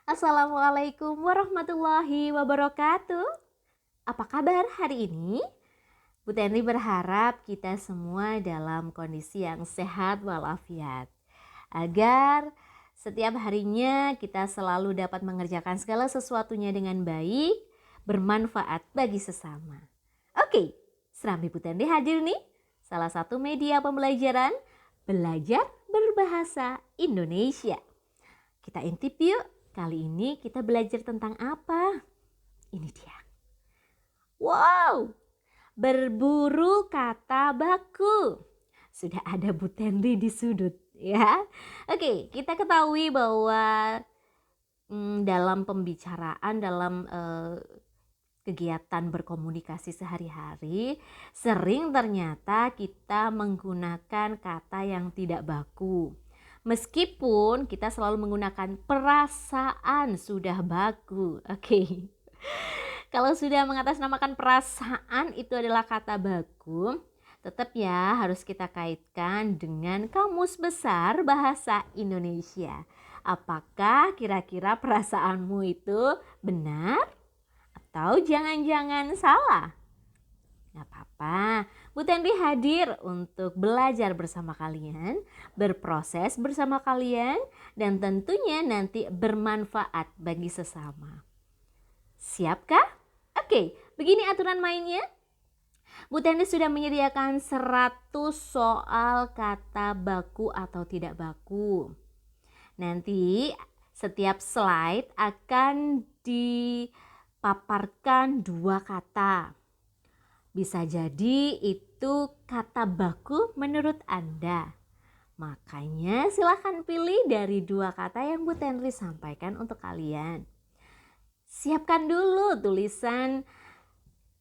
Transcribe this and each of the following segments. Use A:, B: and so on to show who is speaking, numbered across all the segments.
A: Assalamualaikum warahmatullahi wabarakatuh. Apa kabar hari ini? Bu Tenri berharap kita semua dalam kondisi yang sehat walafiat. Agar setiap harinya kita selalu dapat mengerjakan segala sesuatunya dengan baik, bermanfaat bagi sesama. Oke, Serambi Bu Tenri hadir nih. Salah satu media pembelajaran, belajar berbahasa Indonesia. Kita intip yuk. Kali ini kita belajar tentang apa? Ini dia. Wow, berburu kata baku. Sudah ada Bu Tenri di sudut ya. Oke, kita ketahui bahwa dalam pembicaraan, dalam kegiatan berkomunikasi sehari-hari, sering ternyata kita menggunakan kata yang tidak baku. Meskipun kita selalu menggunakan perasaan sudah baku. Oke. Kalau sudah mengatasnamakan perasaan itu adalah kata baku, tetap ya harus kita kaitkan dengan Kamus Besar Bahasa Indonesia. Apakah kira-kira perasaanmu itu benar atau jangan-jangan salah? Gak apa-apa, Bu Tenri hadir untuk belajar bersama kalian, berproses bersama kalian, dan tentunya nanti bermanfaat bagi sesama. Siapkah? Oke, begini aturan mainnya. Bu Tenri sudah menyediakan 100 soal kata baku atau tidak baku. Nanti setiap slide akan dipaparkan 2 kata. Bisa jadi itu kata baku menurut Anda. Makanya silahkan pilih dari 2 kata yang Bu Tenri sampaikan untuk kalian. Siapkan dulu tulisan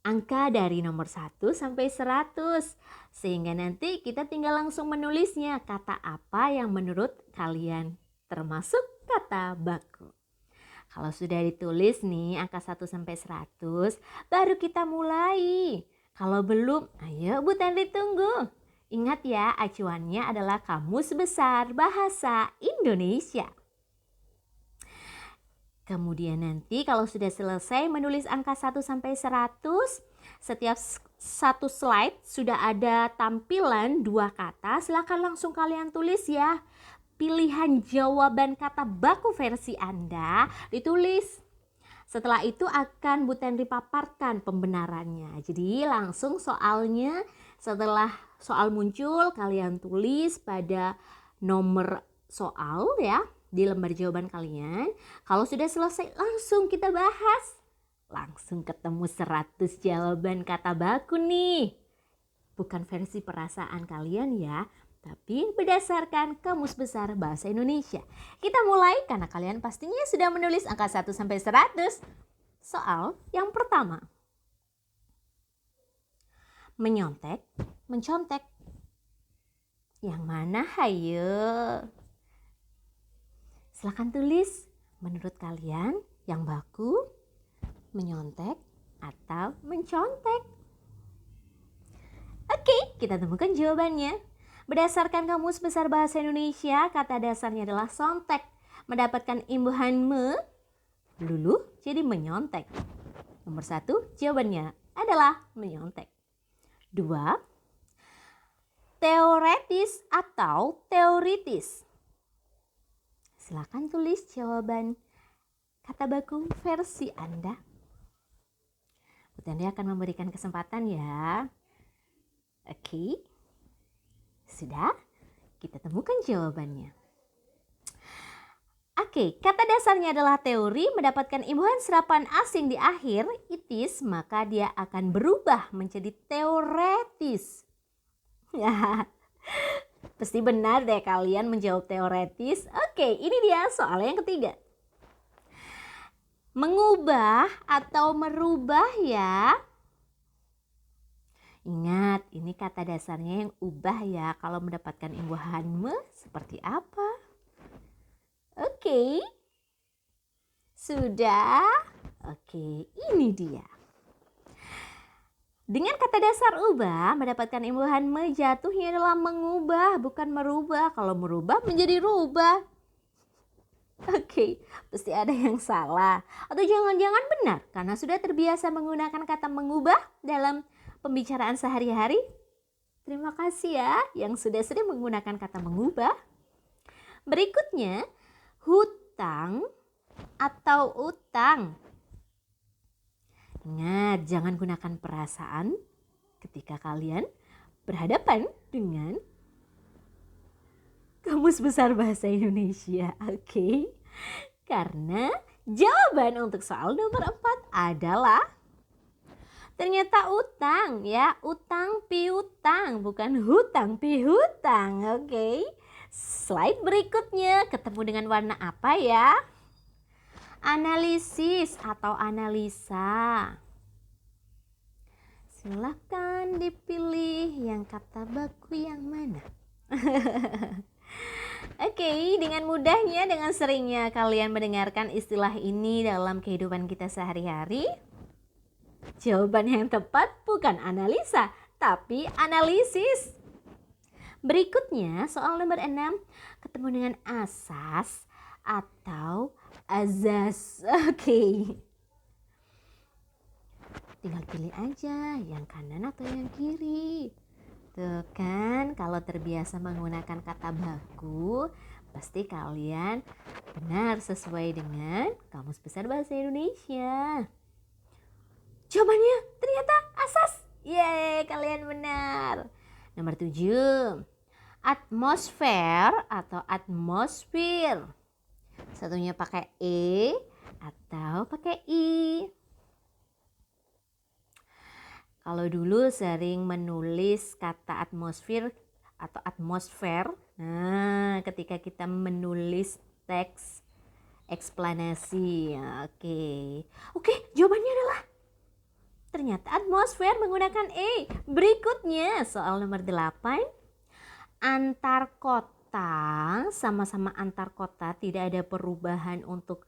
A: angka dari nomor 1 sampai 100. Sehingga nanti kita tinggal langsung menulisnya kata apa yang menurut kalian termasuk kata baku. Kalau sudah ditulis nih angka 1 sampai 100, baru kita mulai. Kalau belum, ayo Bu Tenri tunggu. Ingat ya, acuannya adalah Kamus Besar Bahasa Indonesia. Kemudian nanti kalau sudah selesai menulis angka 1 sampai 100, setiap satu slide sudah ada tampilan 2 kata. Silakan langsung kalian tulis ya. Pilihan jawaban kata baku versi Anda ditulis. Setelah itu akan Bu Tenri paparkan pembenarannya. Jadi langsung soalnya setelah soal muncul kalian tulis pada nomor soal ya di lembar jawaban kalian. Kalau sudah selesai langsung kita bahas. Langsung ketemu 100 jawaban kata baku nih. Bukan versi perasaan kalian ya, tapi berdasarkan Kamus Besar Bahasa Indonesia. Kita mulai karena kalian pastinya sudah menulis angka 1 sampai 100. Soal yang pertama. Menyontek, mencontek. Yang mana hayo? Silakan tulis menurut kalian yang baku, menyontek atau mencontek. Oke, kita temukan jawabannya. Berdasarkan Kamus Besar Bahasa Indonesia, kata dasarnya adalah sontek. Mendapatkan imbuhan luluh jadi menyontek. Nomor 1 jawabannya adalah menyontek. 2. Teoretis atau teoritis. Silakan tulis jawaban kata baku versi Anda. Bu Tenri akan memberikan kesempatan ya. Oke. Sudah? Kita temukan jawabannya. Oke, kata dasarnya adalah teori. Mendapatkan imbuhan serapan asing di akhir itis, maka dia akan berubah menjadi teoretis. Ya, pasti benar deh kalian menjawab teoretis. Oke, ini dia soal yang ketiga. Mengubah atau merubah ya. Ingat, ini kata dasarnya yang ubah ya. Kalau mendapatkan imbuhan seperti apa? Oke. Sudah? Oke, ini dia. Dengan kata dasar ubah, mendapatkan imbuhan jatuhnya adalah mengubah, bukan merubah. Kalau merubah menjadi rubah. Oke, pasti ada yang salah. Atau jangan-jangan benar karena sudah terbiasa menggunakan kata mengubah dalam pembicaraan sehari-hari. Terima kasih ya yang sudah sering menggunakan kata mengubah. Berikutnya, hutang atau utang. Ingat, jangan gunakan perasaan ketika kalian berhadapan dengan Kamus Besar Bahasa Indonesia. Oke. Karena jawaban untuk soal nomor 4 adalah ternyata utang ya, utang piutang, bukan hutang pihutang. Oke. Slide berikutnya ketemu dengan warna apa ya? Analisis atau analisa. Silahkan dipilih yang kata baku yang mana. Oke, dengan mudahnya, dengan seringnya kalian mendengarkan istilah ini dalam kehidupan kita sehari-hari, jawaban yang tepat bukan analisa, tapi analisis. Berikutnya, soal nomor 6, ketemu dengan asas atau azas. Oke. Tinggal pilih aja yang kanan atau yang kiri. Tuh kan, kalau terbiasa menggunakan kata baku, pasti kalian benar sesuai dengan Kamus Besar Bahasa Indonesia. Jawabannya ternyata asas. Yeay, kalian benar. Nomor 7, atmosfer atau atmosfer. Satunya pakai E atau pakai I. Kalau dulu sering menulis kata atmosfer atau atmosfer, nah ketika kita menulis teks eksplanasi, oke, jawabannya adalah ternyata atmosfer menggunakan E. Berikutnya soal nomor 8, antar kota, sama-sama antar kota, tidak ada perubahan untuk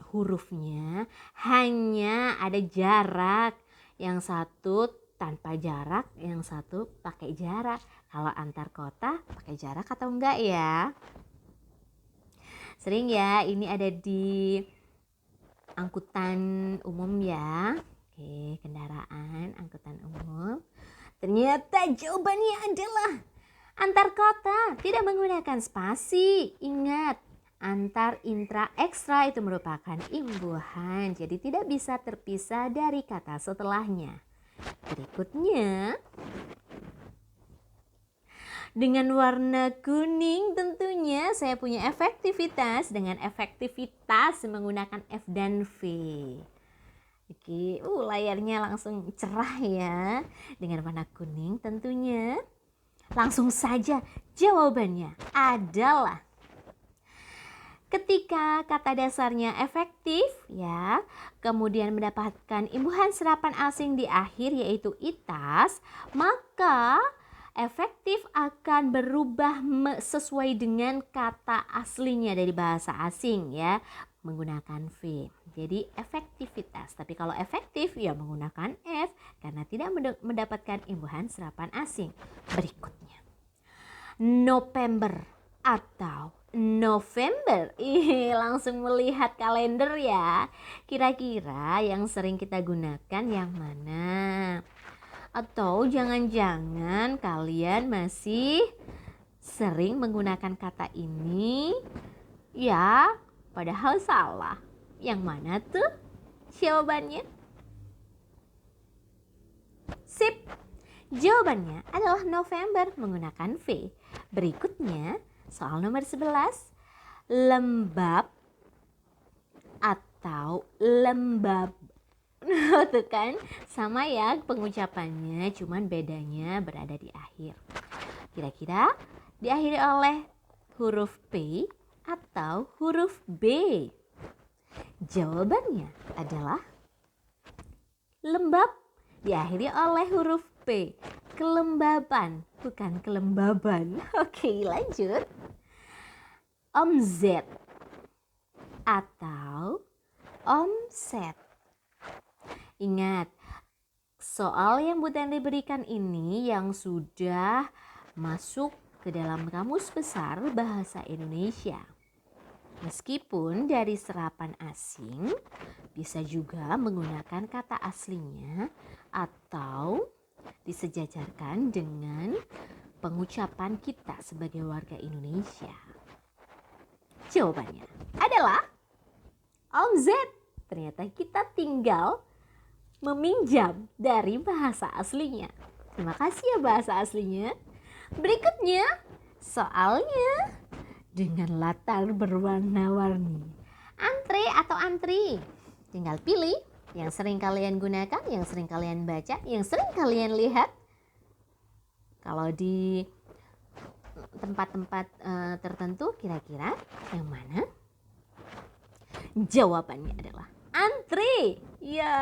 A: hurufnya, hanya ada jarak. Yang satu tanpa jarak, yang satu pakai jarak. Kalau antar kota pakai jarak atau enggak ya? Sering ya, ini ada di angkutan umum ya. Oke, kendaraan angkutan umum. Ternyata jawabannya adalah antar kota, tidak menggunakan spasi. Ingat, antar, intra, ekstra itu merupakan imbuhan, jadi tidak bisa terpisah dari kata setelahnya. Berikutnya, dengan warna kuning tentunya saya punya efektivitas dengan efektivitas menggunakan F dan V. Oke, layarnya langsung cerah ya. Dengan warna kuning tentunya. Langsung saja jawabannya adalah ketika kata dasarnya efektif ya, kemudian mendapatkan imbuhan serapan asing di akhir yaitu itas, maka efektif akan berubah sesuai dengan kata aslinya dari bahasa asing ya, menggunakan V. Jadi efektivitas. Tapi kalau efektif ya menggunakan F karena tidak mendapatkan imbuhan serapan asing. Berikutnya, November atau November. Langsung melihat kalender ya. Kira-kira yang sering kita gunakan yang mana? Atau jangan-jangan kalian masih sering menggunakan kata ini ya, padahal salah. Yang mana tuh jawabannya? Sip. Jawabannya adalah November menggunakan V. Berikutnya, soal nomor 11, lembab atau lembab. Tuh kan, sama ya pengucapannya, cuman bedanya berada di akhir. Kira-kira diakhiri oleh huruf P atau huruf B? Jawabannya adalah lembab diakhiri oleh huruf P. Kelembaban, bukan kelembaban. Oke, lanjut. Omzet atau omset. Ingat, soal yang Bu Tenri berikan ini yang sudah masuk ke dalam Kamus Besar Bahasa Indonesia. Meskipun dari serapan asing bisa juga menggunakan kata aslinya atau disejajarkan dengan pengucapan kita sebagai warga Indonesia. Jawabannya adalah Om Z. Ternyata kita tinggal meminjam dari bahasa aslinya. Terima kasih ya bahasa aslinya. Berikutnya soalnya dengan latar berwarna-warni. Antre atau antri? Tinggal pilih yang sering kalian gunakan, yang sering kalian baca, yang sering kalian lihat. Kalau di tempat-tempat tertentu kira-kira yang mana? Jawabannya adalah antre. Ya.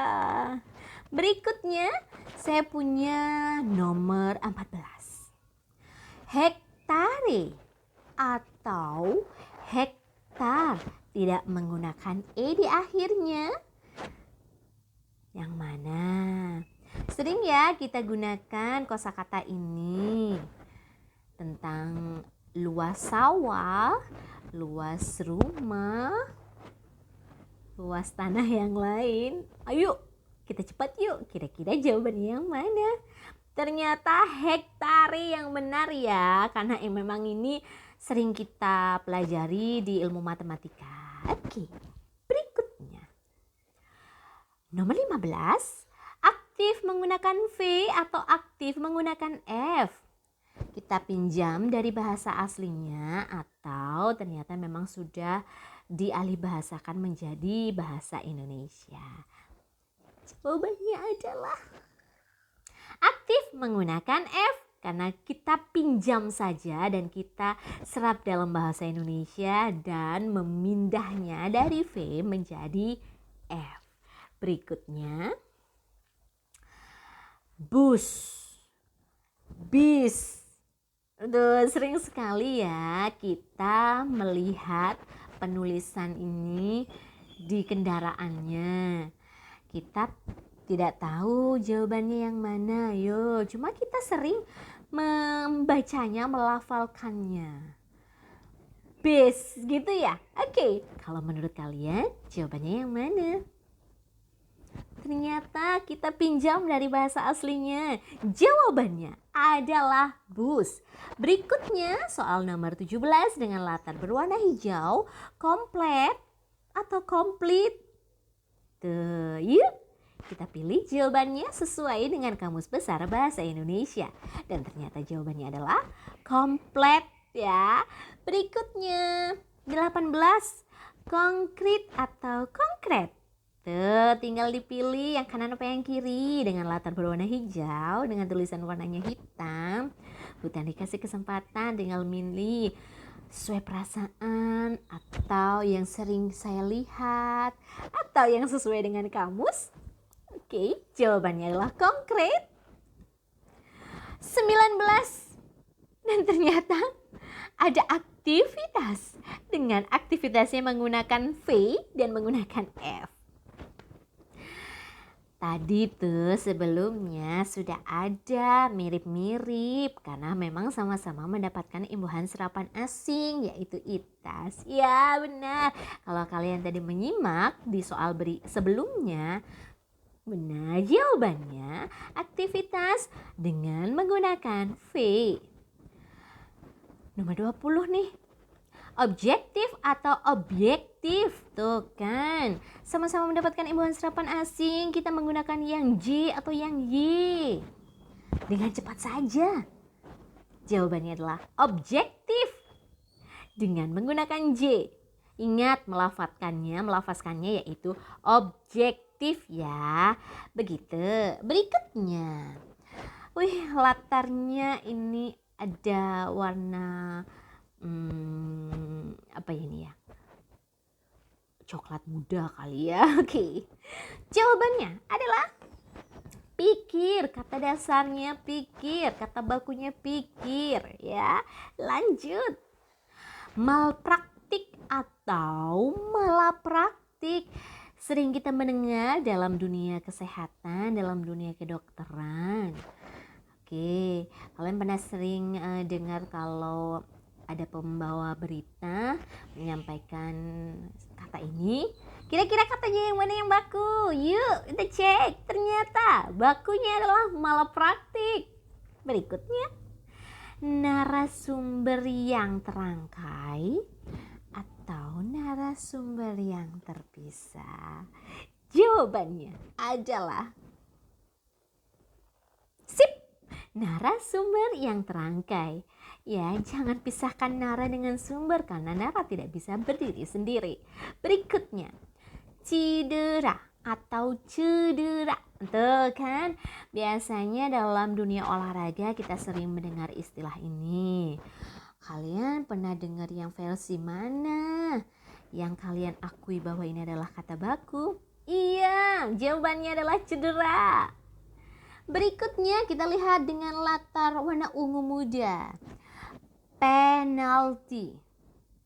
A: Berikutnya saya punya nomor 14. Hektare atau hektar, tidak menggunakan e di akhirnya. Yang mana? Sering ya kita gunakan kosakata ini tentang luas sawah, luas rumah, luas tanah yang lain. Ayo kita cepat yuk, kira-kira jawabannya yang mana? Ternyata hektare yang benar ya, karena memang ini sering kita pelajari di ilmu matematika. Oke, berikutnya. Nomor 15, aktif menggunakan V atau aktif menggunakan F. Kita pinjam dari bahasa aslinya atau ternyata memang sudah dialihbahasakan menjadi bahasa Indonesia. Jawabannya adalah aktif menggunakan F karena kita pinjam saja dan kita serap dalam bahasa Indonesia dan memindahnya dari V menjadi F. Berikutnya bus, bis. Sering sekali ya kita melihat penulisan ini di kendaraannya. Kita tidak tahu jawabannya yang mana. Yo, cuma kita sering membacanya, melafalkannya. Bis gitu ya. Oke, kalau menurut kalian jawabannya yang mana? Ternyata kita pinjam dari bahasa aslinya. Jawabannya adalah bus. Berikutnya soal nomor 17 dengan latar berwarna hijau, komplit atau komplit. Tuh, yuk kita pilih jawabannya sesuai dengan Kamus Besar Bahasa Indonesia. Dan ternyata jawabannya adalah komplit ya. Berikutnya 18, konkret atau konkret. Tuh, tinggal dipilih yang kanan apa yang kiri dengan latar berwarna hijau dengan tulisan warnanya hitam. Bukan dikasih kesempatan, tinggal milih sesuai perasaan atau yang sering saya lihat atau yang sesuai dengan kamus. Oke, jawabannya adalah konkret. 19. Dan ternyata ada aktivitas dengan aktivitasnya menggunakan V dan menggunakan F. Tadi tuh sebelumnya sudah ada mirip-mirip karena memang sama-sama mendapatkan imbuhan serapan asing yaitu ITAS. Ya benar, kalau kalian tadi menyimak di soal sebelumnya, benar jawabannya aktivitas dengan menggunakan V. Nomor 20 nih. Objektif atau objektif. Tuh kan, sama-sama mendapatkan imbuhan serapan asing, kita menggunakan yang J atau yang Y dengan cepat saja. Jawabannya adalah objektif dengan menggunakan J. Ingat melafazkannya yaitu objektif ya. Begitu. Berikutnya. Latarnya ini ada warna apa ini ya? Coklat muda kali ya. Oke. Jawabannya adalah pikir. Kata dasarnya pikir, kata bakunya pikir ya. Lanjut. Malpraktik atau malapraktik. Sering kita mendengar dalam dunia kesehatan, dalam dunia kedokteran. Oke, kalian pernah sering dengar kalau ada pembawa berita menyampaikan kata ini. Kira-kira katanya yang mana yang baku? Yuk kita cek. Ternyata bakunya adalah malapraktik. Berikutnya, narasumber yang terangkai atau narasumber yang terpisah. Jawabannya adalah narasumber yang terangkai. Ya, jangan pisahkan nara dengan sumber karena nara tidak bisa berdiri sendiri. Berikutnya, cedera atau cedera. Tuh kan, biasanya dalam dunia olahraga kita sering mendengar istilah ini. Kalian pernah dengar yang versi mana? Yang kalian akui bahwa ini adalah kata baku? Iya, jawabannya adalah cedera. Berikutnya kita lihat dengan latar warna ungu muda. Penalti.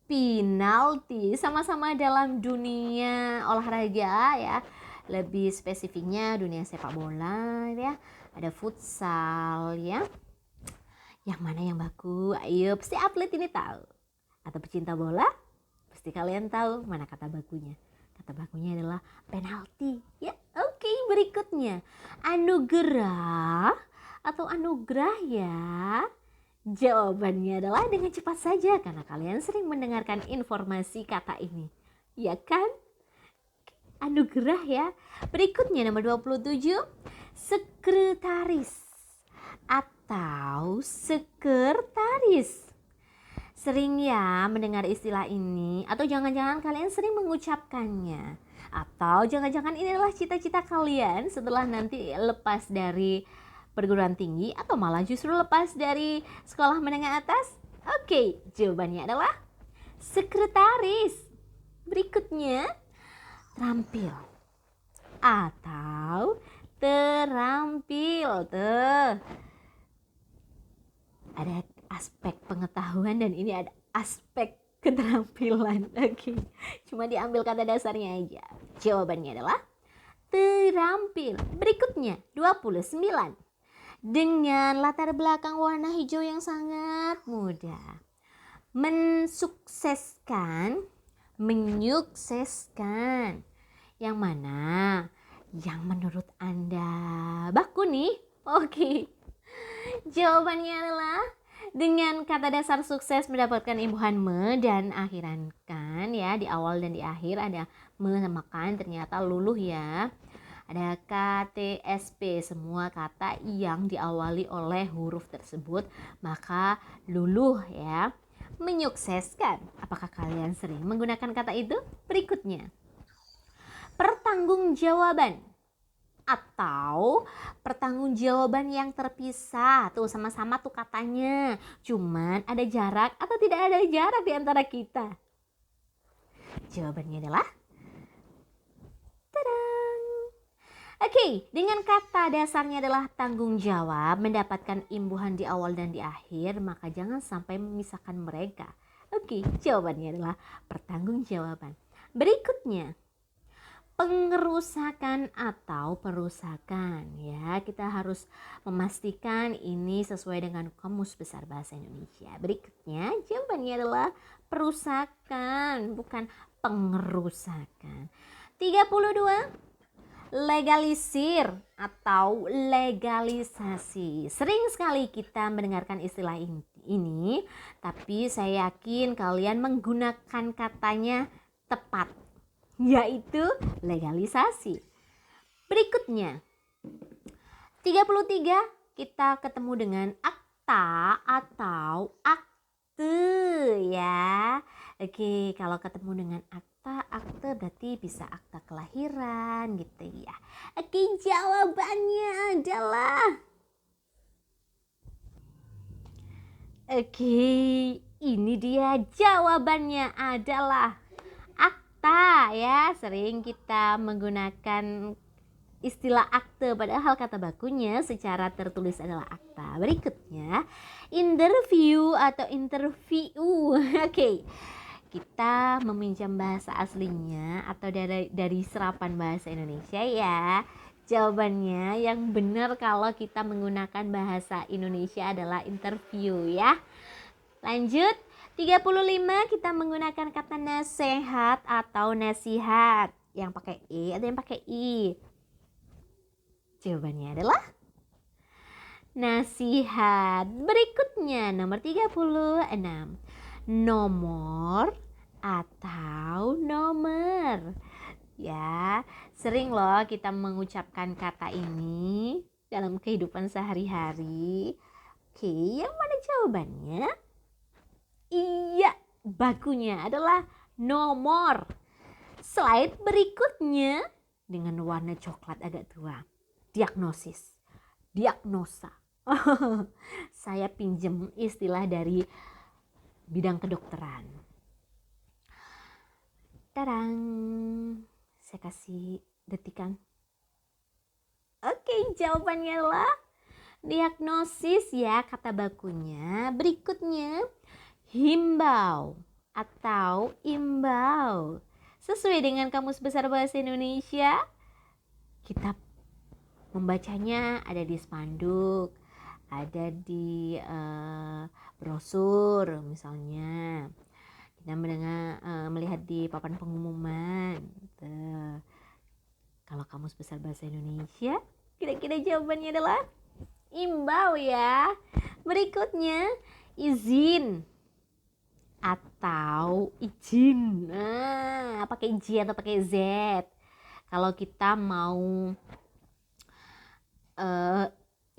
A: Penalti sama-sama dalam dunia olahraga ya. Lebih spesifiknya dunia sepak bola ya. Ada futsal ya. Yang mana yang baku? Ayo, pasti atlet ini tahu. Atau pecinta bola? Pasti kalian tahu mana kata bakunya. Kata bakunya adalah penalti. Ya, oke, berikutnya. Anugerah atau anugerah ya. Jawabannya adalah dengan cepat saja karena kalian sering mendengarkan informasi kata ini. Ya kan? Anugerah ya. Berikutnya nomor 27. Sekretaris atau sekretaris. Sering ya mendengar istilah ini, atau jangan-jangan kalian sering mengucapkannya, atau jangan-jangan ini adalah cita-cita kalian setelah nanti lepas dari perguruan tinggi atau malah justru lepas dari sekolah menengah atas. Oke, jawabannya adalah sekretaris. Berikutnya, terampil atau terampil. Tuh, ada aspek pengetahuan dan ini ada aspek keterampilan. Oke, cuma diambil kata dasarnya aja. Jawabannya adalah terampil. Berikutnya 29. Dengan latar belakang warna hijau yang sangat mudah. Mensukseskan, menyukseskan. Yang mana? Yang menurut Anda baku nih? Oke. Jawabannya adalah dengan kata dasar sukses mendapatkan imbuhan me dan akhiran kan ya, di awal dan di akhir ada me sama kan, ternyata luluh ya. Ada KTSP, semua kata yang diawali oleh huruf tersebut maka luluh ya. Menyukseskan. Apakah kalian sering menggunakan kata itu? Berikutnya, pertanggungjawaban atau pertanggungjawaban yang terpisah. Tuh sama-sama tuh katanya, cuman ada jarak atau tidak ada jarak di antara kita. Jawabannya adalah tadang. Oke, dengan kata dasarnya adalah tanggung jawab, mendapatkan imbuhan di awal dan di akhir, maka jangan sampai memisahkan mereka. Oke, jawabannya adalah pertanggungjawaban. Berikutnya, pengerusakan atau perusakan ya, kita harus memastikan ini sesuai dengan Kamus Besar Bahasa Indonesia. Berikutnya jawabannya adalah perusakan, bukan pengerusakan. 32. Legalisir atau legalisasi. Sering sekali kita mendengarkan istilah ini, tapi saya yakin kalian menggunakan katanya tepat, yaitu legalisasi. Berikutnya 33, kita ketemu dengan akta atau akte ya. Oke, kalau ketemu dengan akte berarti bisa akta kelahiran gitu ya. Oke, jawabannya adalah ini dia jawabannya adalah akta ya. Sering kita menggunakan istilah akte padahal kata bakunya secara tertulis adalah akta. Berikutnya, interview atau interview. Oke. Kita meminjam bahasa aslinya atau dari serapan bahasa Indonesia ya. Jawabannya yang benar kalau kita menggunakan bahasa Indonesia adalah interview ya. Lanjut, 35 kita menggunakan kata nasihat atau nasihat. Yang pakai E atau yang pakai I? Jawabannya adalah nasihat. Berikutnya nomor 36. Nomor atau nomor. Ya, sering loh kita mengucapkan kata ini dalam kehidupan sehari-hari. Oke, yang mana jawabannya? Iya, bakunya adalah nomor. Slide berikutnya dengan warna coklat agak tua. Diagnosis. Diagnosa. Saya pinjem istilah dari bidang kedokteran. Tarang. Saya kasih detikan. Oke, jawabannya adalah diagnosis ya kata bakunya. Berikutnya himbau atau imbau. Sesuai dengan Kamus Besar Bahasa Indonesia, kita membacanya ada di spanduk, ada di brosur misalnya. Kita melihat di papan pengumuman. Kalau Kamus Besar Bahasa Indonesia, kira-kira jawabannya adalah imbau ya. Berikutnya izin atau izin. Nah, pakai J atau pakai Z. Kalau kita mau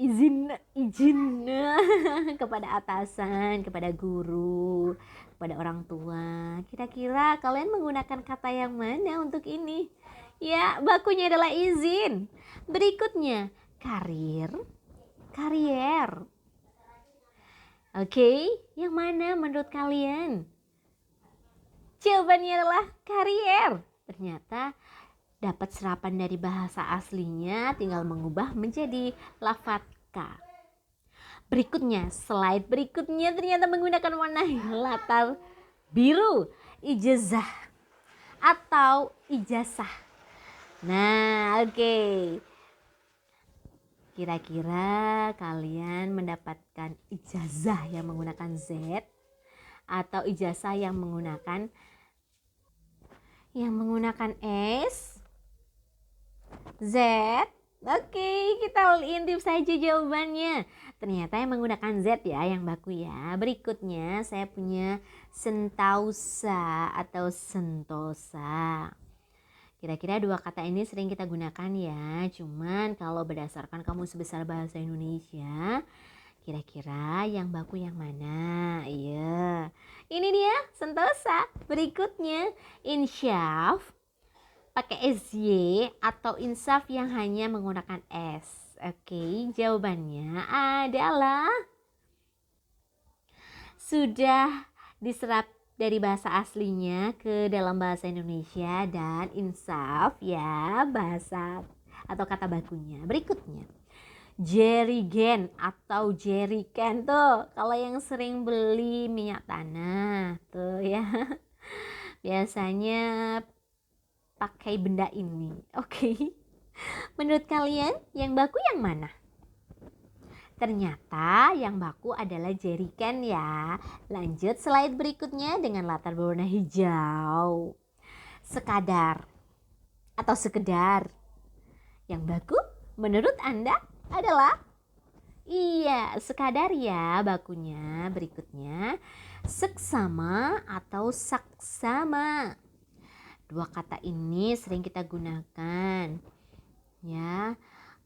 A: izin kepada atasan, kepada guru, kepada orang tua. Kira-kira kalian menggunakan kata yang mana untuk ini? Ya, bakunya adalah izin. Berikutnya, karir, karier. Oke, yang mana menurut kalian? Jawabannya adalah karier. Ternyata dapat serapan dari bahasa aslinya, tinggal mengubah menjadi lafaz K. Berikutnya, slide berikutnya ternyata menggunakan warna latar biru. Ijazah atau ijazah. Nah, oke. Kira-kira kalian mendapatkan ijazah yang menggunakan Z atau ijazah yang menggunakan S, Z? Oke, kita intip saja jawabannya. Ternyata yang menggunakan Z ya, yang baku ya. Berikutnya saya punya sentausa atau sentosa. Kira-kira dua kata ini sering kita gunakan ya. Cuman kalau berdasarkan Kamus Besar Bahasa Indonesia, kira-kira yang baku yang mana? Iya. Ini dia sentosa. Berikutnya insyaf pakai SY atau insaf yang hanya menggunakan S. Oke, jawabannya adalah sudah diserap dari bahasa aslinya ke dalam bahasa Indonesia dan insaf ya bahasa atau kata bakunya. Berikutnya jerigen atau jeriken tuh kalau yang sering beli minyak tanah tuh ya biasanya pakai benda ini. Oke. Menurut kalian yang baku yang mana? Ternyata yang baku adalah jeriken ya. Lanjut slide berikutnya dengan latar berwarna hijau. Sekadar atau sekedar. Yang baku menurut Anda adalah? Iya, sekadar ya bakunya. Berikutnya seksama atau saksama. Dua kata ini sering kita gunakan. Ya.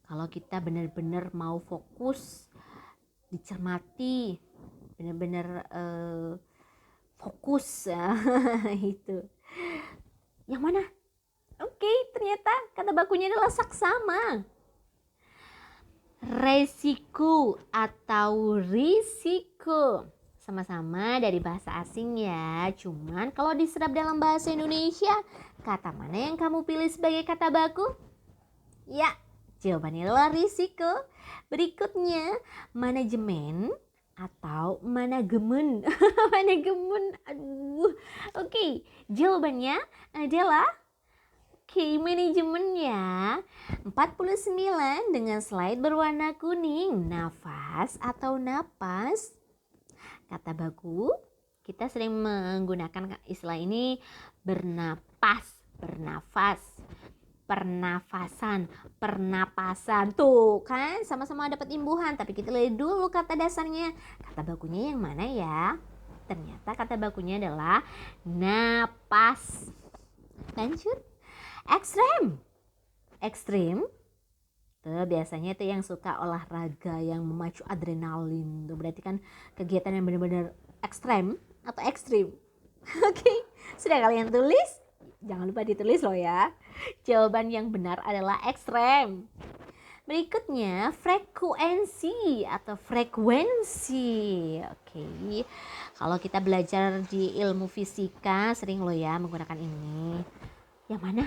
A: Kalau kita benar-benar mau fokus, dicermati, benar-benar fokus ya, itu. Yang mana? Oke, ternyata kata bakunya adalah saksama. Resiko atau risiko. Sama-sama dari bahasa asing ya. Cuman kalau diserap dalam bahasa Indonesia, kata mana yang kamu pilih sebagai kata baku? Ya, jawabannya adalah risiko. Berikutnya, manajemen atau manajemen. Manajemen. Aduh. Oke, jawabannya adalah manajemen ya. 49 dengan slide berwarna kuning. Nafas atau napas. Kata baku Kita sering menggunakan istilah ini bernapas, bernafas, pernafasan, pernapasan. Tuh kan sama-sama dapat imbuhan, tapi kita lihat dulu kata dasarnya. Kata bakunya yang mana ya? Ternyata kata bakunya adalah napas. Lanjut. Ekstrem. Ekstrim. Tuh biasanya itu yang suka olahraga yang memacu adrenalin. Tuh berarti kan kegiatan yang benar-benar ekstrem atau ekstrim. Oke, sudah kalian tulis? Jangan lupa ditulis loh ya. Jawaban yang benar adalah ekstrem. Berikutnya frekuensi atau frekuensi. Oke. Kalau kita belajar di ilmu fisika sering loh ya menggunakan ini. Yang mana?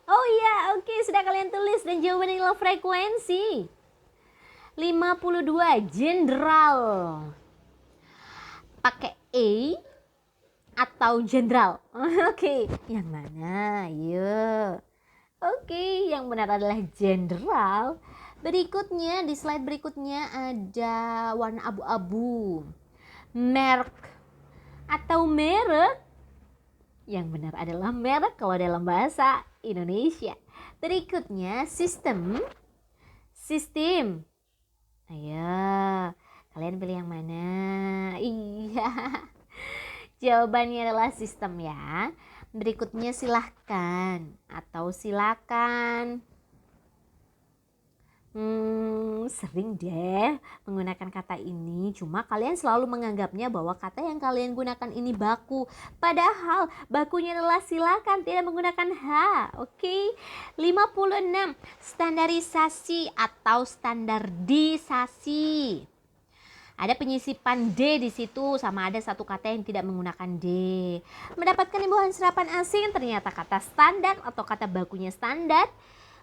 A: Oh iya, oke, sudah kalian tulis dan jawaban adalah frekuensi. 52 jenderal. Pakai E atau jenderal? Oke, yang mana? Yuk. Oke, yang benar adalah jenderal. Berikutnya, di slide berikutnya ada warna abu-abu. Merek atau merek? Yang benar adalah merek kalau dalam bahasa Indonesia. Berikutnya, sistem. Sistem. Ayo, kalian pilih yang mana? Iya. Jawabannya adalah sistem ya. Berikutnya silahkan atau silakan. Sering deh menggunakan kata ini. Cuma kalian selalu menganggapnya bahwa kata yang kalian gunakan ini baku. Padahal bakunya adalah silakan, tidak menggunakan H. Oke. 56. Standarisasi atau standardisasi. Ada penyisipan D di situ, sama ada satu kata yang tidak menggunakan D. Mendapatkan imbuhan serapan asing, ternyata kata standar atau kata bakunya standar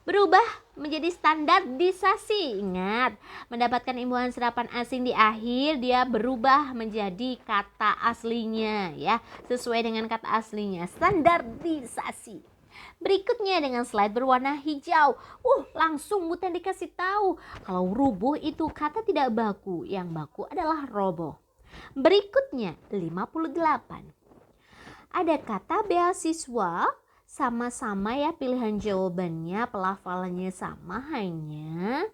A: berubah menjadi standardisasi. Ingat, mendapatkan imbuhan serapan asing di akhir, dia berubah menjadi kata aslinya ya, sesuai dengan kata aslinya, standardisasi. Berikutnya dengan slide berwarna hijau. Langsung Butan dikasih tahu kalau rubuh itu kata tidak baku. Yang baku adalah roboh. Berikutnya 58. Ada kata beasiswa, sama-sama ya pilihan jawabannya, pelafalannya sama, hanya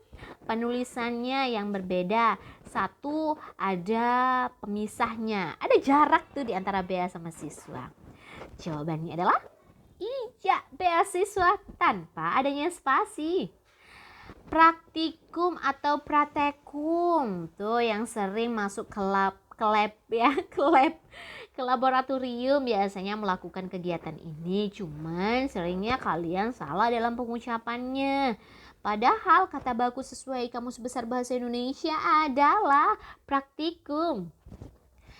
A: penulisannya yang berbeda. Satu ada pemisahnya, ada jarak tuh di antara bea sama siswa. Jawabannya adalah iya, beasiswa tanpa adanya spasi. Praktikum atau pratekum tuh yang sering masuk ke lab ya, ke laboratorium biasanya melakukan kegiatan ini. Cuman seringnya kalian salah dalam pengucapannya. Padahal kata baku sesuai Kamus Besar Bahasa Indonesia adalah praktikum.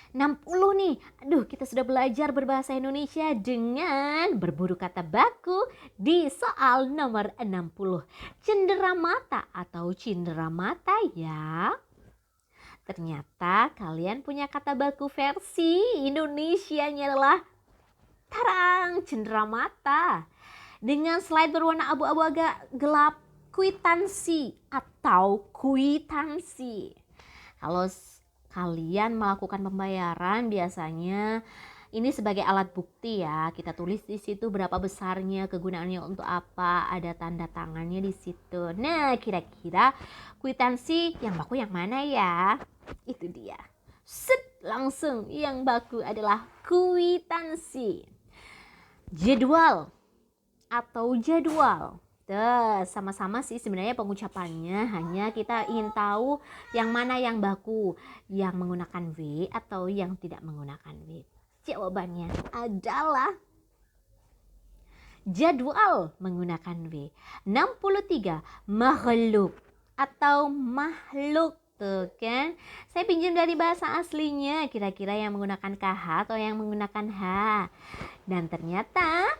A: 60 nih. Kita sudah belajar berbahasa Indonesia dengan berburu kata baku di soal nomor 60. Cenderamata atau cinderamata ya. Ternyata kalian punya kata baku versi Indonesianya adalah tarang, cenderamata. Dengan slide berwarna abu-abu agak gelap, kwitansi atau kwitansi. Kalau kalian melakukan pembayaran biasanya ini sebagai alat bukti ya. Kita tulis di situ berapa besarnya, kegunaannya untuk apa, ada tanda tangannya di situ. Nah, kira-kira kwitansi yang baku yang mana ya? Itu dia. Langsung yang baku adalah kwitansi. Jadwal atau jadwal. Sama-sama sih sebenarnya pengucapannya, hanya kita ingin tahu yang mana yang baku, yang menggunakan W atau yang tidak menggunakan W. Jawabannya adalah jadwal menggunakan W. 63 makhluk atau makhluk. Tuh kan, saya pinjam dari bahasa aslinya, kira-kira yang menggunakan KH atau yang menggunakan H. Dan ternyata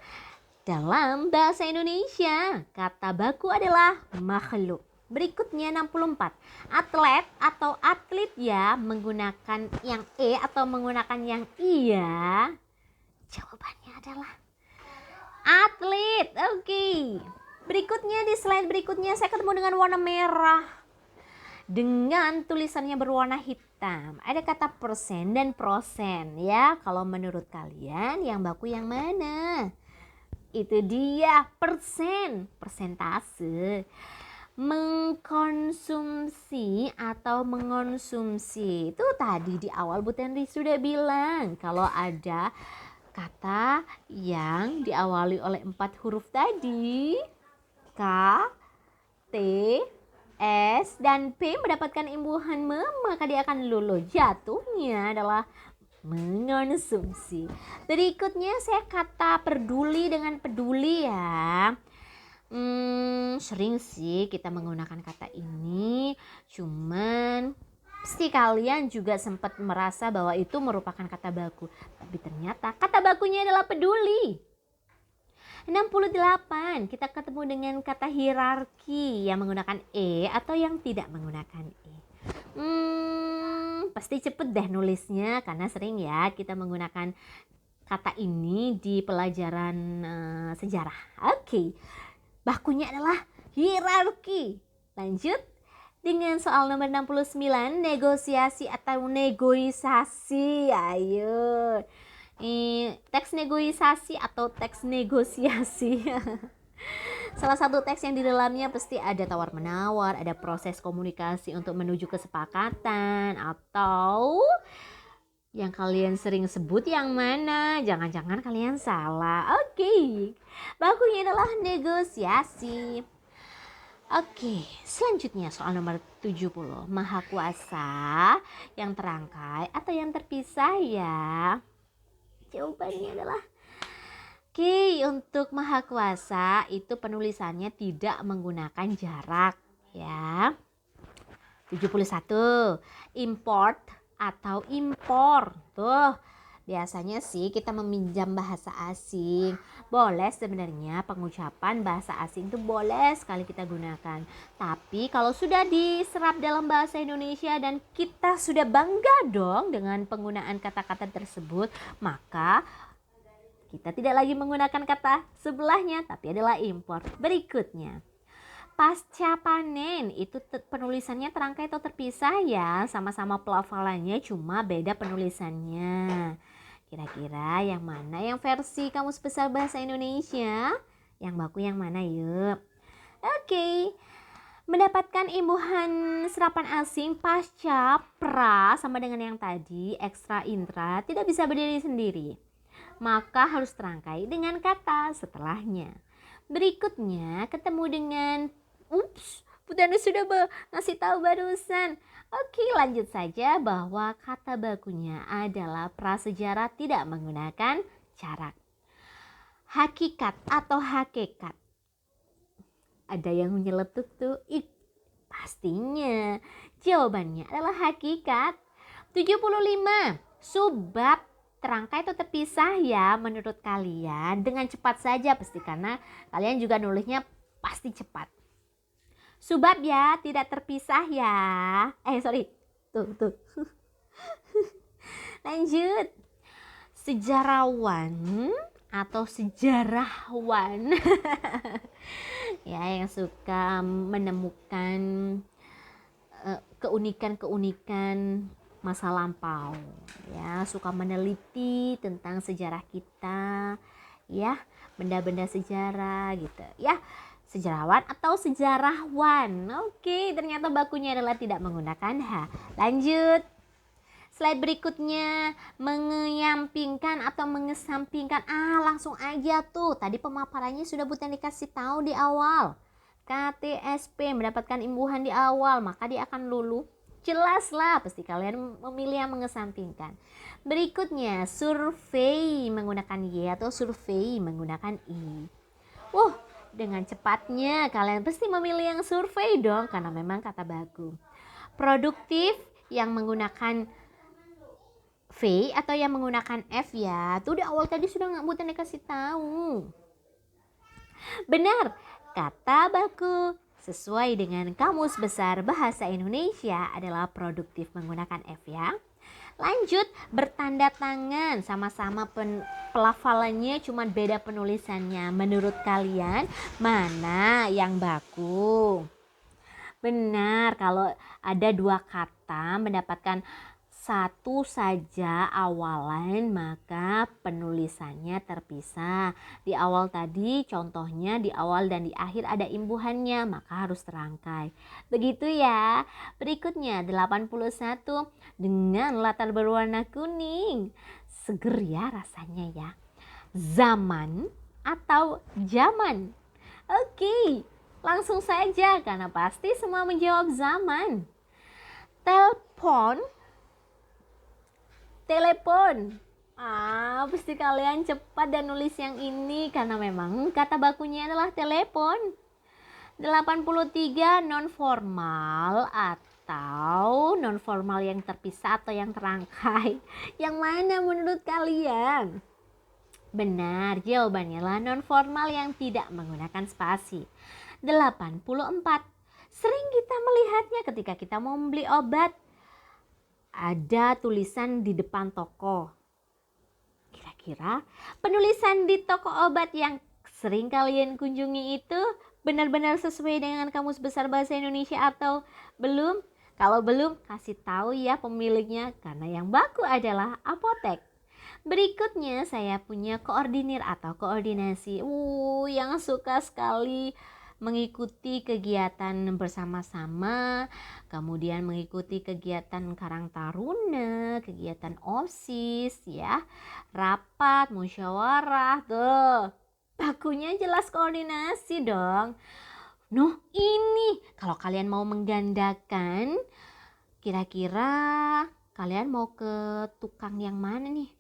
A: dalam bahasa Indonesia, kata baku adalah makhluk. Berikutnya 64. Atlet atau atlet ya, menggunakan yang E atau menggunakan yang I ya. Jawabannya adalah atlet. Oke. Berikutnya di slide berikutnya saya ketemu dengan warna merah. dengan tulisannya berwarna hitam. Ada kata persen dan prosen ya. Kalau menurut kalian yang baku yang mana? Itu dia persen, persentase. Mengkonsumsi atau mengonsumsi. Itu tadi di awal Bu Tenri sudah bilang kalau ada kata yang diawali oleh 4 huruf tadi, K, T, S, dan P mendapatkan imbuhan maka dia akan luluh. Jatuhnya adalah mengonsumsi. Berikutnya saya kata peduli dengan peduli ya. Sering sih kita menggunakan kata ini, cuman pasti kalian juga sempat merasa bahwa itu merupakan kata baku. Tapi ternyata kata bakunya adalah peduli. 68, kita ketemu dengan kata hierarki yang menggunakan E atau yang tidak menggunakan E. Pasti cepet deh nulisnya karena sering ya kita menggunakan kata ini di pelajaran sejarah. Oke. Bakunya adalah hierarki. Lanjut dengan soal nomor 69, negosiasi atau negosiasi. Ayo. Teks negosiasi atau teks negosiasi. Salah satu teks yang di dalamnya pasti ada tawar-menawar, ada proses komunikasi untuk menuju kesepakatan, atau yang kalian sering sebut yang mana? Jangan-jangan kalian salah. Oke. Bakunya adalah negosiasi. Oke, selanjutnya soal nomor 70. Maha kuasa yang terangkai atau yang terpisah ya? Jawabannya adalah oke, untuk maha kuasa itu penulisannya tidak menggunakan jarak ya. 71. Import atau impor. Tuh, biasanya sih kita meminjam bahasa asing. Boleh sebenarnya pengucapan bahasa asing itu boleh sekali kita gunakan. Tapi kalau sudah diserap dalam bahasa Indonesia dan kita sudah bangga dong dengan penggunaan kata-kata tersebut, maka kita tidak lagi menggunakan kata sebelahnya tapi adalah impor. Berikutnya. Pasca panen itu penulisannya terangkai atau terpisah ya, sama-sama pelafalannya cuma beda penulisannya. Kira-kira yang mana yang versi Kamus Besar Bahasa Indonesia? Yang baku yang mana yuk? Oke. Mendapatkan imbuhan serapan asing pasca pra sama dengan yang tadi, ekstra intra tidak bisa berdiri sendiri. Maka harus terangkai dengan kata setelahnya. Berikutnya ketemu dengan Bu Tani sudah ngasih tahu barusan. Oke, lanjut saja bahwa kata bakunya adalah prasejarah tidak menggunakan jarak. Hakikat atau hakikat. Ada yang nyeletuk tuh. Pastinya jawabannya adalah hakikat. 75. Subbab terangkai atau terpisah ya menurut kalian? Dengan cepat saja pasti karena kalian juga nulisnya pasti cepat. Subbab ya, tidak terpisah ya. Tuh. Lanjut. Sejarawan atau sejarawan. Ya, yang suka menemukan keunikan-keunikan masa lampau. Ya, suka meneliti tentang sejarah kita. Ya, benda-benda sejarah gitu. Ya. Sejarawan atau sejarawan. Oke, ternyata bakunya adalah tidak menggunakan H. Lanjut. Slide berikutnya, menyampingkan atau mengesampingkan. Langsung aja tuh. Tadi pemaparannya sudah Bu Tani kasih tahu di awal. KTSP mendapatkan imbuhan di awal, maka dia akan luluh. Jelas lah, pasti kalian memilih yang mengesampingkan. Berikutnya, survei menggunakan Y atau survei menggunakan I. Dengan cepatnya kalian pasti memilih yang survei dong karena memang kata baku. Produktif yang menggunakan V atau yang menggunakan F ya. Tuh di awal tadi sudah nggak Bu Tani kasih tahu. Benar, kata baku sesuai dengan Kamus Besar Bahasa Indonesia adalah produktif menggunakan F ya. Lanjut, bertanda tangan, sama-sama pelafalannya cuma beda penulisannya. Menurut kalian mana yang baku? Benar, kalau ada dua kata mendapatkan satu saja awalan, maka penulisannya terpisah. Di awal tadi contohnya di awal dan di akhir ada imbuhannya, maka harus terangkai. Begitu ya. Berikutnya 81 dengan latar berwarna kuning. Seger ya rasanya ya. Zaman atau zaman? Oke, langsung saja karena pasti semua menjawab zaman. Telepon, telepon. Pasti kalian cepat dan nulis yang ini karena memang kata bakunya adalah telepon. 83 non formal atau non formal yang terpisah atau yang terangkai. Yang mana menurut kalian? Benar, jawabannya lah non formal yang tidak menggunakan spasi. 84. Sering kita melihatnya ketika kita mau membeli obat. Ada tulisan di depan toko. Kira-kira penulisan di toko obat yang sering kalian kunjungi itu benar-benar sesuai dengan Kamus Besar Bahasa Indonesia atau belum? Kalau belum, kasih tahu ya pemiliknya karena yang baku adalah apotek. Berikutnya saya punya koordinir atau koordinasi. Yang suka sekali mengikuti kegiatan bersama-sama, kemudian mengikuti kegiatan Karang Taruna, kegiatan OSIS ya, rapat, musyawarah, tuh. Bakunya jelas koordinasi dong. Ini kalau kalian mau menggandakan, kira-kira kalian mau ke tukang yang mana nih?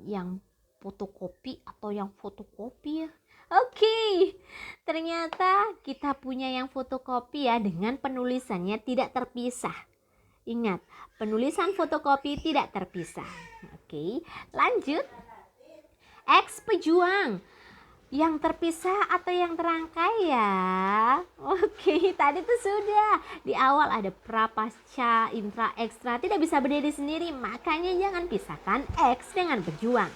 A: Yang fotokopi atau yang fotokopi ya? Oke, ternyata kita punya yang fotokopi ya dengan penulisannya tidak terpisah. Ingat, penulisan fotokopi tidak terpisah. Oke, lanjut. X pejuang. Yang terpisah atau yang terangkai ya? Oke, tadi tuh sudah. Di awal ada pra, pasca, intra, ekstra. Tidak bisa berdiri sendiri, makanya jangan pisahkan X dengan pejuang.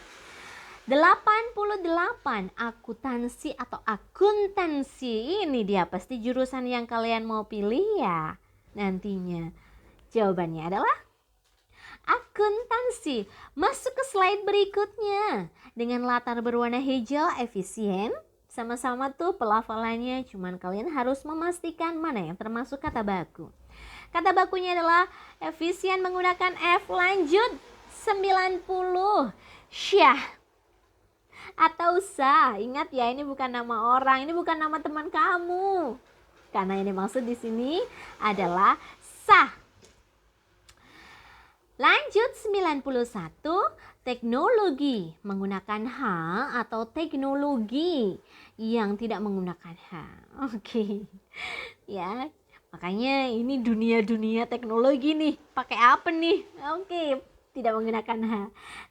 A: 88 akuntansi atau akuntansi. Ini dia pasti jurusan yang kalian mau pilih ya nantinya. Jawabannya adalah akuntansi. Masuk ke slide berikutnya. Dengan latar berwarna hijau efisien. Sama-sama tuh pelafalannya, cuman kalian harus memastikan mana yang termasuk kata baku. Kata bakunya adalah efisien menggunakan F. Lanjut 90. Syah atau sah. Ingat ya, ini bukan nama orang, ini bukan nama teman kamu. Karena ini maksud di sini adalah sah. Lanjut 91, teknologi menggunakan H atau teknologi yang tidak menggunakan H. Oke. Ya, makanya ini dunia teknologi nih. Pakai apa nih? Oke, tidak menggunakan H.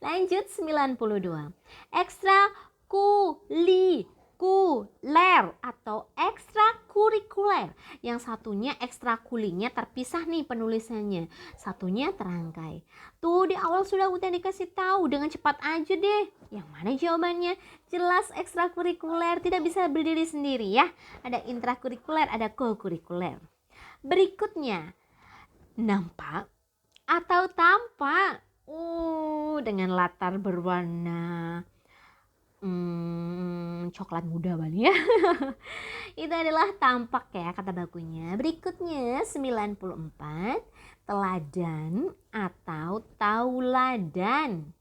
A: Lanjut 92. Ekstrakurikuler atau ekstrakurikuler. Yang satunya ekstrakulinya terpisah nih penulisannya. Satunya terangkai. Tuh di awal sudah udah dikasih tahu, dengan cepat aja deh. Yang mana jawabannya? Jelas ekstrakurikuler, tidak bisa berdiri sendiri ya. Ada intrakurikuler, ada kokurikuler. Berikutnya, nampak atau tampak. Dengan latar berwarna coklat muda Bali ya. Itu adalah tampak ya kata bakunya. Berikutnya 94, teladan atau tauladan.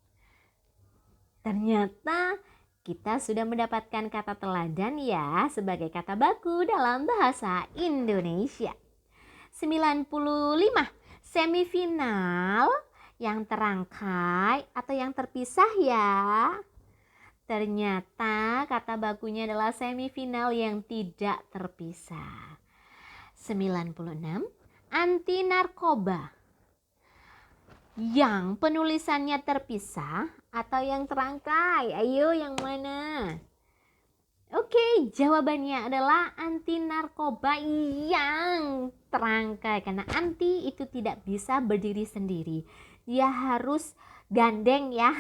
A: Ternyata kita sudah mendapatkan kata teladan ya sebagai kata baku dalam bahasa Indonesia. 95, semifinal yang terangkai atau yang terpisah ya. Ternyata kata bakunya adalah semifinal yang tidak terpisah. 96, anti narkoba. Yang penulisannya terpisah atau yang terangkai? Ayo yang mana? Oke, jawabannya adalah anti narkoba yang terangkai. Karena anti itu tidak bisa berdiri sendiri. Dia harus gandeng ya.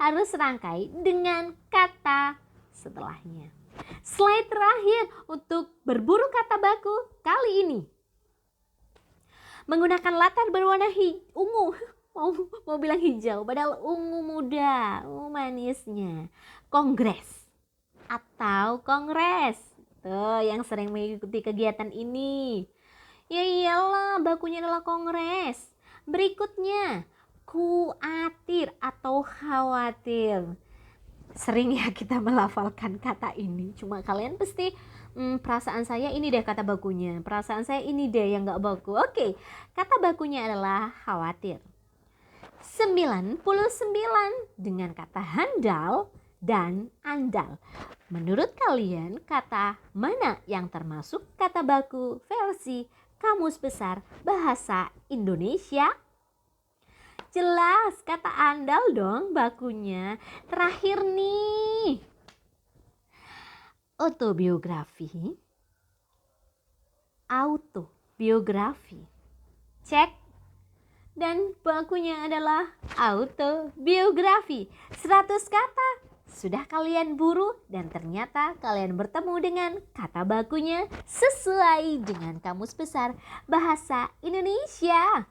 A: Harus rangkai dengan kata setelahnya. Slide terakhir untuk berburu kata baku kali ini. Menggunakan latar berwarna ungu. Mau bilang hijau, padahal ungu muda, manisnya. Kongres atau kongres. Tuh, yang sering mengikuti kegiatan ini. Ya iyalah, bakunya adalah kongres. Berikutnya, kuatir atau khawatir. Sering ya kita melafalkan kata ini. Cuma kalian pasti perasaan saya ini deh kata bakunya. Perasaan saya ini deh yang gak baku. Oke, kata bakunya adalah khawatir. 99 dengan kata handal dan andal. Menurut kalian kata mana yang termasuk kata baku versi Kamus Besar Bahasa Indonesia? Jelas kata andal dong bakunya. Terakhir nih. Autobiografi. Autobiografi. Cek. Dan bakunya adalah autobiografi. 100 kata sudah kalian buru dan ternyata kalian bertemu dengan kata bakunya sesuai dengan Kamus Besar Bahasa Indonesia.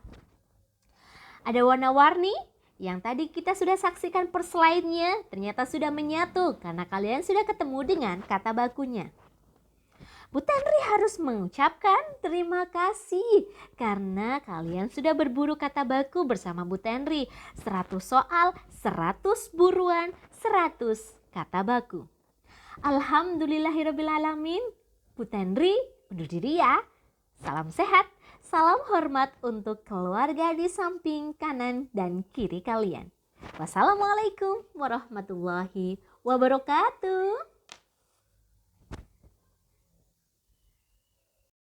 A: Ada warna-warni yang tadi kita sudah saksikan per slide-nya, ternyata sudah menyatu karena kalian sudah ketemu dengan kata bakunya. Bu Tenri harus mengucapkan terima kasih karena kalian sudah berburu kata baku bersama Bu Tenri. 100 soal, 100 buruan, 100 kata baku. Alhamdulillahirrabbilalamin. Bu Tenri undur diri ya. Salam sehat, salam hormat untuk keluarga di samping kanan dan kiri kalian. Wassalamualaikum warahmatullahi wabarakatuh.